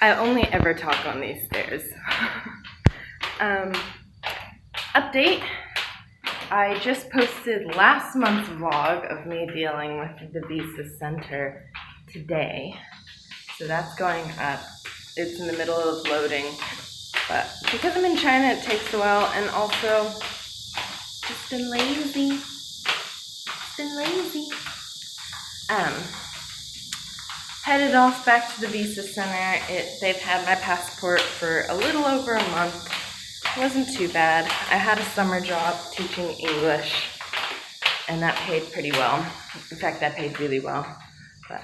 I only ever talk on these stairs. Update. I just posted last month's vlog of me dealing with the visa center today. So that's going up. It's in the middle of loading. But because I'm in China, it takes a while, and also just been lazy. Headed off back to the visa center. They've had my passport for a little over a month. It wasn't too bad. I had a summer job teaching English, and that paid pretty well. In fact, that paid really well. But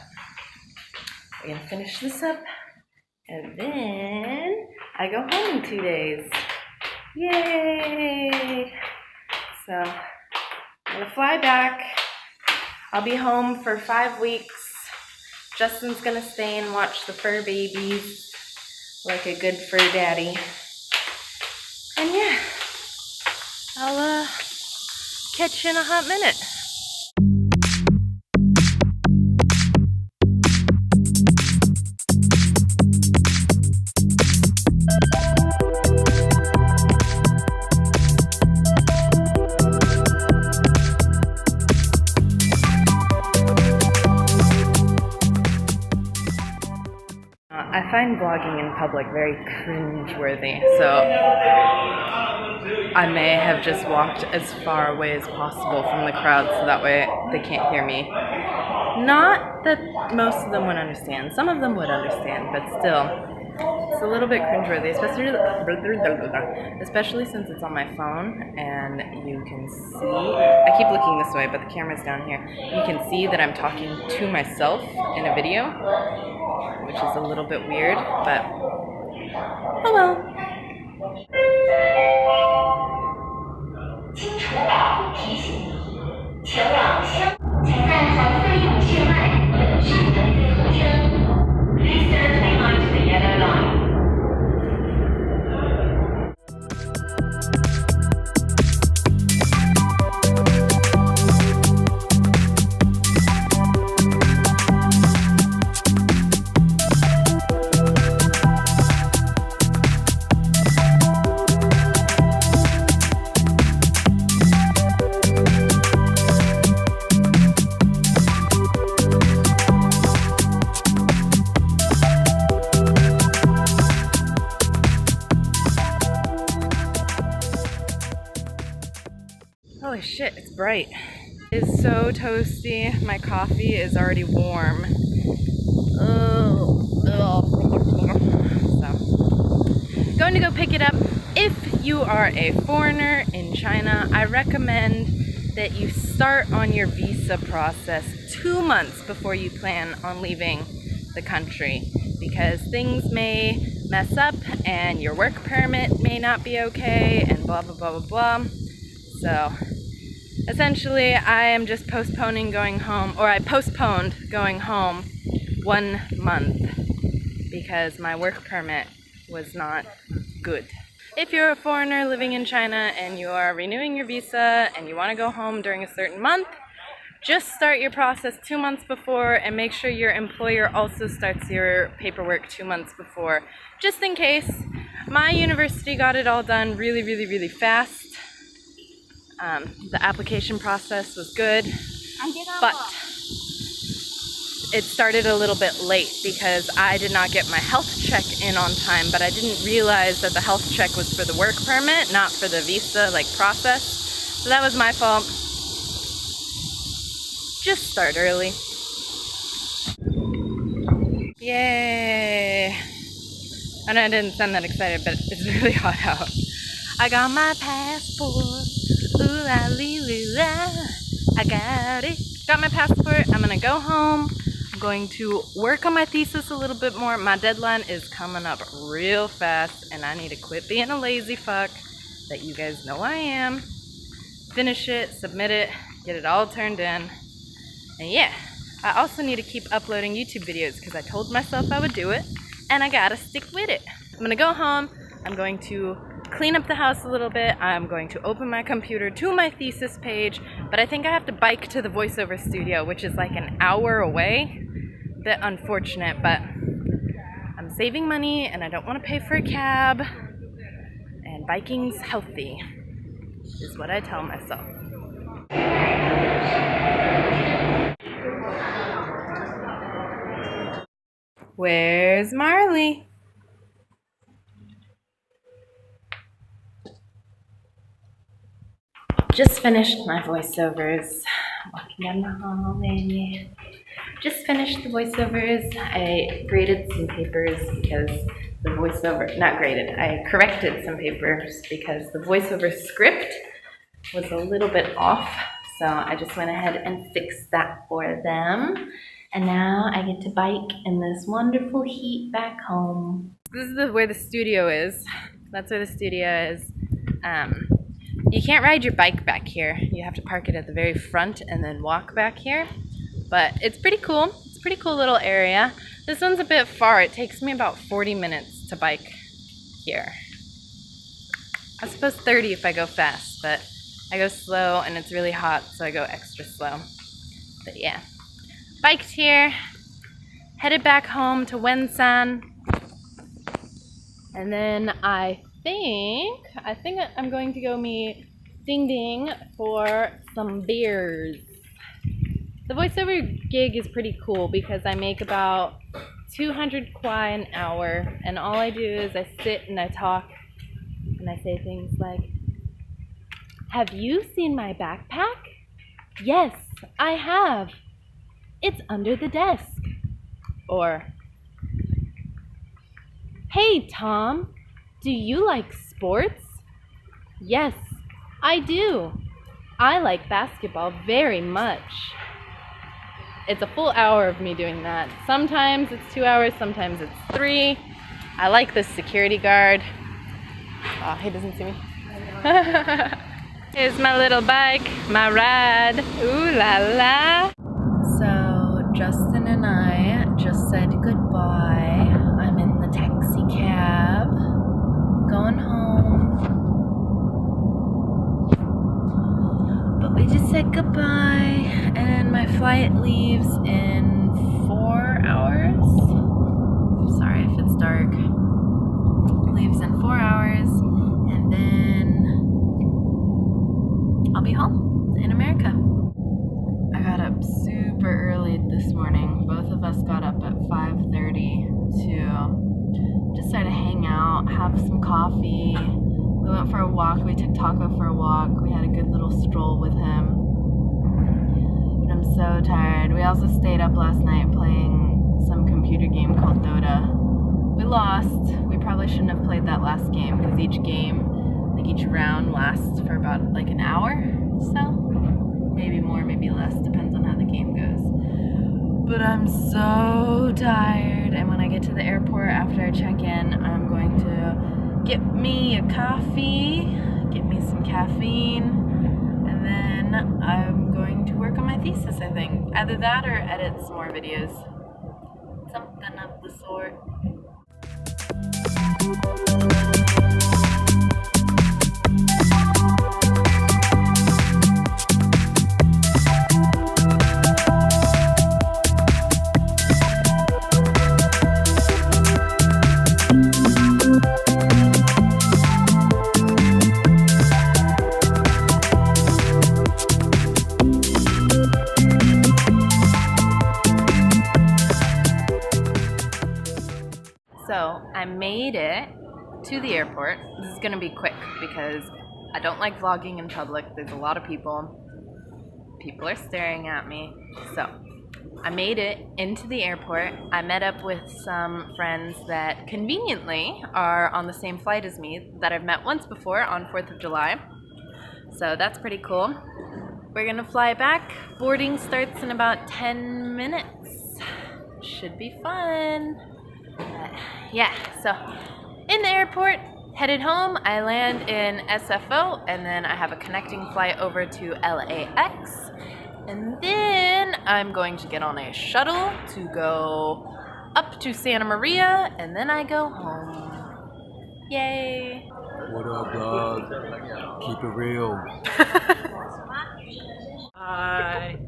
we're gonna finish this up, and then I go home in 2 days. Yay! So I'm gonna fly back. I'll be home for 5 weeks. Justin's gonna stay and watch the fur babies like a good fur daddy. And yeah, I'll catch you in a hot minute. I find vlogging in public very cringe-worthy, so I may have just walked as far away as possible from the crowd so that way they can't hear me. Not that most of them would understand. Some of them would understand, but still, it's a little bit cringe-worthy, especially since it's on my phone and you can see, I keep looking this way, but the camera's down here. You can see that I'm talking to myself in a video, which is a little bit weird, but oh well. Holy shit, it's bright. It's so toasty. My coffee is already warm. So, going to go pick it up. If you are a foreigner in China, I recommend that you start on your visa process 2 months before you plan on leaving the country, because things may mess up and your work permit may not be okay and blah blah blah blah blah. So essentially, I am just postponing going home, or I postponed going home 1 month because my work permit was not good. If you're a foreigner living in China and you are renewing your visa and you want to go home during a certain month, just start your process 2 months before and make sure your employer also starts your paperwork 2 months before, just in case. My university got it all done really fast. The application process was good, but it started a little bit late because I did not get my health check in on time, but I didn't realize that the health check was for the work permit, not for the visa process. So that was my fault. Just start early. Yay! And I didn't sound that excited, but it's really hot out. I got my passport. Ooh la lee la. I got it. Got my passport. I'm gonna go home. I'm going to work on my thesis a little bit more. My deadline is coming up real fast, and I need to quit being a lazy fuck that you guys know I am. Finish it, submit it, get it all turned in. And yeah, I also need to keep uploading YouTube videos because I told myself I would do it, and I gotta stick with it. I'm gonna go home. I'm going to clean up the house a little bit. I'm going to open my computer to my thesis page, but I think I have to bike to the voiceover studio, which is like an hour away. Bit unfortunate, but I'm saving money and I don't want to pay for a cab. And biking's healthy, is what I tell myself. Where's Marley? Just finished my voiceovers. Walking down the hallway. Just finished the voiceovers. I graded some papers because the voiceover, not graded, I corrected some papers because the voiceover script was a little bit off. So I just went ahead and fixed that for them. And now I get to bike in this wonderful heat back home. This is where the studio is. That's where the studio is. You can't ride your bike back here. You have to park it at the very front and then walk back here. But it's pretty cool. It's a pretty cool little area. This one's a bit far. It takes me about 40 minutes to bike here. I suppose 30 if I go fast, but I go slow and it's really hot, so I go extra slow. But yeah. Biked here, headed back home to Wonsan, and then I think I'm going to go meet Ding Ding for some beers. The voiceover gig is pretty cool because I make about 200 kwai an hour, and all I do is I sit and I talk and I say things like, "Have you seen my backpack? Yes, I have. It's under the desk." Or, "Hey Tom, do you like sports?" "Yes, I do. I like basketball very much." It's a full hour of me doing that. Sometimes it's 2 hours, sometimes it's 3. I like this security guard. Oh, he doesn't see me. Here's my little bike, my ride. Ooh la la. So Justin and I just said goodbye. I'm in the taxi cab, going home. But we just said goodbye, and my flight leaves in 4 hours. Sorry if it's dark. Leaves in 4 hours, and then I'll be home in America. I got up super early this morning. Both of us got up at 5:30 to just sort of hang out, have some coffee. We went for a walk. We took Taco for a walk. We had a good little stroll with him. But I'm so tired. We also stayed up last night playing some computer game called Dota. We lost. We probably shouldn't have played that last game because each game, like each round, lasts for about like an hour. So maybe more, maybe less, depends on how the game goes. But I'm so tired, and when I get to the airport after I check in, I'm going to get me a coffee, get me some caffeine, and then I'm going to work on my thesis, I think. Either that or edit some more videos. Something of the sort. So I made it to the airport. This is gonna be quick because I don't like vlogging in public. There's a lot of people. People are staring at me. So I made it into the airport. I met up with some friends that conveniently are on the same flight as me that I've met once before on 4th of July. So that's pretty cool. We're gonna fly back. Boarding starts in about 10 minutes. Should be fun. Yeah, so in the airport, headed home. I land in SFO, and then I have a connecting flight over to LAX. And then I'm going to get on a shuttle to go up to Santa Maria, and then I go home. Yay! What up, dog? Keep it real. Bye.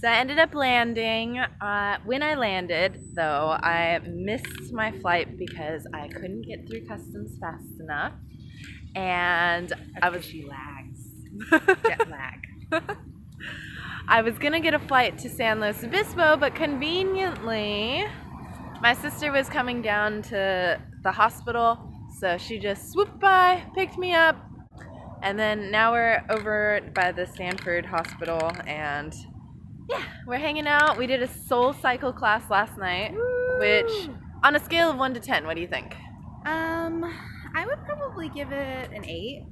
So I ended up landing. When I landed, though, I missed my flight because I couldn't get through customs fast enough. And I was... She lags. Jet lag. I was gonna get a flight to San Luis Obispo, but conveniently, my sister was coming down to the hospital, so she just swooped by, picked me up, and then now we're over by the Stanford Hospital, and yeah, we're hanging out. We did a Soul Cycle class last night, which, on a scale of 1 to 10, what do you think? I would probably give it an 8.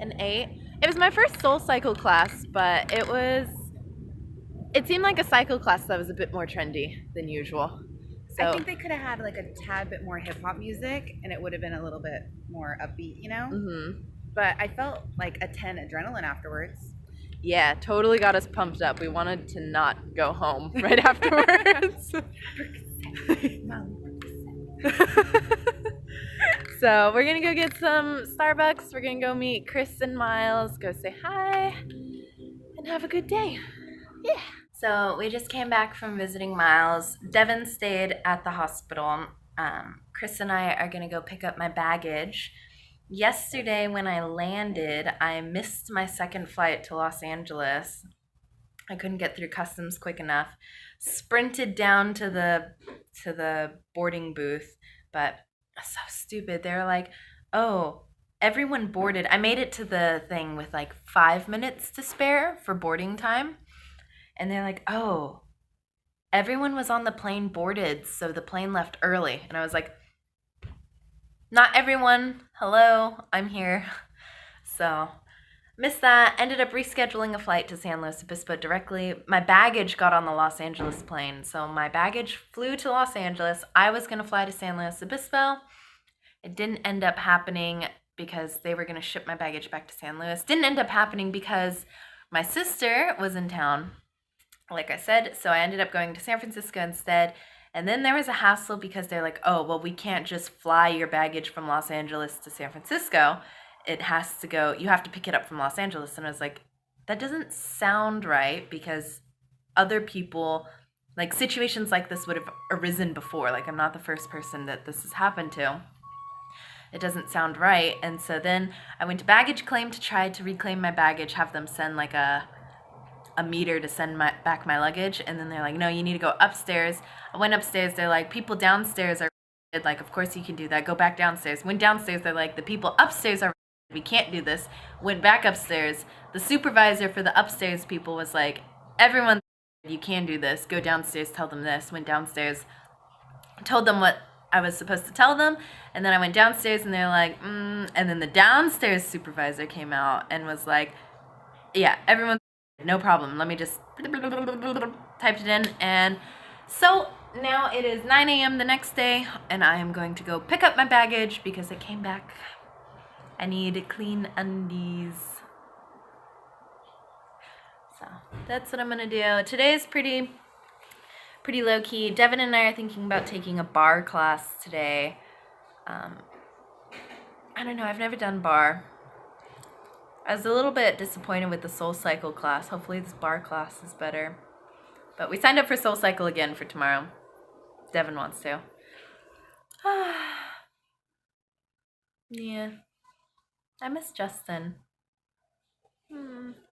An 8? It was my first Soul Cycle class, but it seemed like a cycle class that was a bit more trendy than usual. So I think they could have had like a tad bit more hip hop music, and it would have been a little bit more upbeat, you know? Mm-hmm. But I felt like a 10 adrenaline afterwards. Yeah, totally got us pumped up. We wanted to not go home right afterwards. So we're gonna go get some Starbucks. We're gonna go meet Chris and Miles, go say hi, and have a good day. Yeah. So we just came back from visiting Miles. Devin stayed at the hospital. Chris and I are gonna go pick up my baggage. Yesterday when I landed, I missed my second flight to Los Angeles. I couldn't get through customs quick enough. Sprinted down to the boarding booth, but so stupid. They were like, "Oh, everyone boarded." I made it to the thing with like 5 minutes to spare for boarding time. And they're like, "Oh, everyone was on the plane boarded, so the plane left early." And I was like, "Not everyone. Hello, I'm here." So missed that. Ended up rescheduling a flight to San Luis Obispo directly. My baggage got on the Los Angeles plane. So my baggage flew to Los Angeles. I was going to fly to San Luis Obispo. It didn't end up happening because they were going to ship my baggage back to San Luis. Didn't end up happening because my sister was in town, like I said. So I ended up going to San Francisco instead. And then there was a hassle because they're like, "Oh, well, we can't just fly your baggage from Los Angeles to San Francisco. It has to go, you have to pick it up from Los Angeles." And I was like, that doesn't sound right because other people, like situations like this would have arisen before. Like I'm not the first person that this has happened to. It doesn't sound right. And so then I went to baggage claim to try to reclaim my baggage, have them send like a meter to send back my luggage. And then they're like, "No, you need to go upstairs." I went upstairs. They're like, "People downstairs are," like, "Of course you can do that. Go back downstairs." Went downstairs. They're like, "The people upstairs are," "We can't do this." Went back upstairs. The supervisor for the upstairs people was like, "Everyone, you can do this. Go downstairs, tell them this." Went downstairs, told them what I was supposed to tell them, and then I went downstairs and they're like, and then the downstairs supervisor came out and was like, "Yeah, everyone, no problem. Let me just," typed it in. And so now it is 9 a.m. the next day, and I am going to go pick up my baggage because it came back. I need clean undies. So that's what I'm gonna do. Today is pretty low key. Devin and I are thinking about taking a bar class today. I don't know, I've never done bar. I was a little bit disappointed with the Soul Cycle class. Hopefully this bar class is better. But we signed up for Soul Cycle again for tomorrow. Devin wants to. Yeah. I miss Justin.